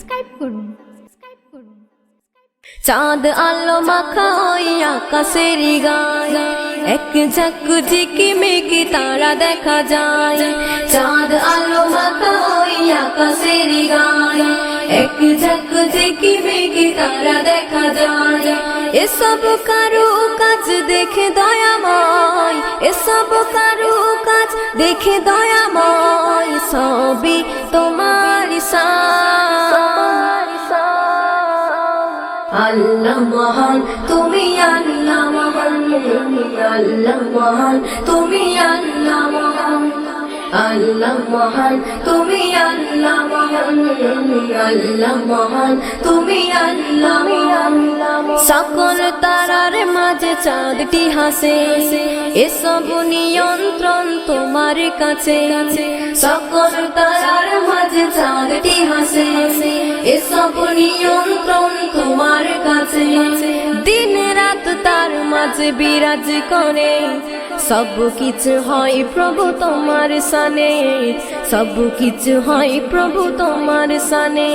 Subscribe করুন। চাঁদ আলো মাখা ওই আকাশের গায়ে এক ঝাঁক ঝিকিমিকি তারা দেখা যায়। চাঁদ আলো মাখা ওই আকাশের গায়ে এক ঝাঁক ঝিকিমিকি তারা দেখা যায়। এসব কারু কাজ দেখে দয়াময়, এসব কারু কাজ দেখে দয়াময়, সবই তোমার আল্লাহ মহান, তুমি আল্লাহ মহান, আল্লাহ মহান, তুমি আল্লাহ মহান, আল্লাহ মহান, তুমি আল্লাহ মহান, আল্লাহ মহান, তুমি আল্লাহ মহান। সকল তারার মাঝে চাঁদটি হাসে, এসব নিয়ন্ত্রণ তোমার কাছে। সকল তারার মাঝে চাঁদটি হাসে, এসব নিয়ন্ত্রণ তোমার কাছে। দিন রাত তার মাঝে বিরাজ করে, সব কিছু হয় প্রভু তোমার সানে, সব কিছু হয় প্রভু তোমার সানে।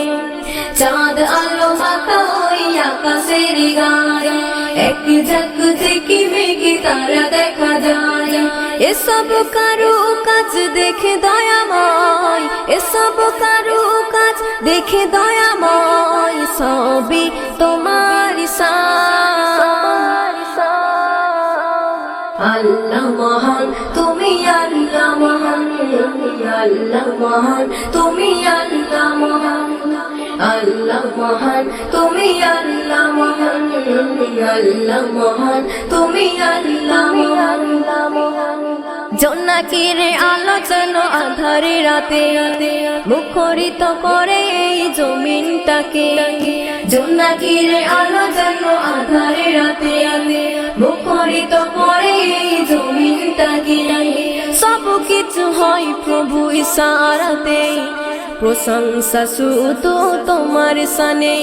চাঁদ আলো মাখা ওই আকাশের গায়ে এক ঝাঁক ঝিকিমিকি তারা দেখা যায়। এসব কারু কাজ দেখে দয়াময়, এসব কারু কাজ দেখে দয়াময়, সবই তোমার আল্লাহ মহান, তুমি আল্লাহ মহান, আল্লাহ মহান, তুমি আল্লাহ মহান, আল্লাহ মহান, তুমি আল্লাহ মহান, আল্লাহ মহান, তুমি আল্লাহ মহান। জোনাকির আলো যেন আধারে রাতে মুখরিত করে এই জমিনটাকে। জোনাকির আলো যেন আধারে রাতে মুখরিত করে এই জমিনটাকে। সব কিছু হয় প্রভু ইশারাতে, প্রশংসা শুধু তোমার সানে,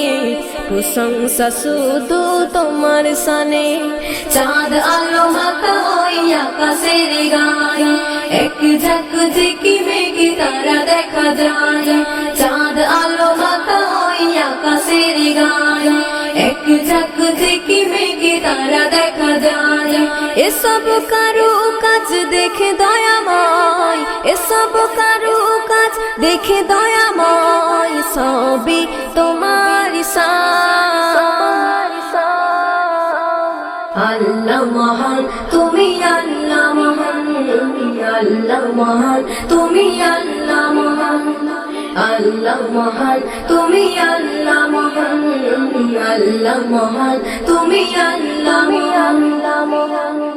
প্রশংসা শুধু তোমার সানে। চাঁদ আলো মাখা ওই আকাশের গায়ে এক ঝাঁক ঝিকিমিকি তারা দেখা যায়। চাঁদ আলো মাখা ওই আকাশের গায়ে এক ঝাঁক ঝিকিমিকি তারা দেখা যায়। এসব কারু কাজ দেখে দয়াময়, এসব কারু কাজ দেখে দয়াময়, সবই তোমার আল্লাহ মহান, তুমি আল্লাহ মহান, আল্লাহ মহান, তুমি আল্লাহ মহান, আল্লাহ মহান, তুমি আল্লাহ মহান, আল্লাহ মহান, তুমি আল্লাহ মহান।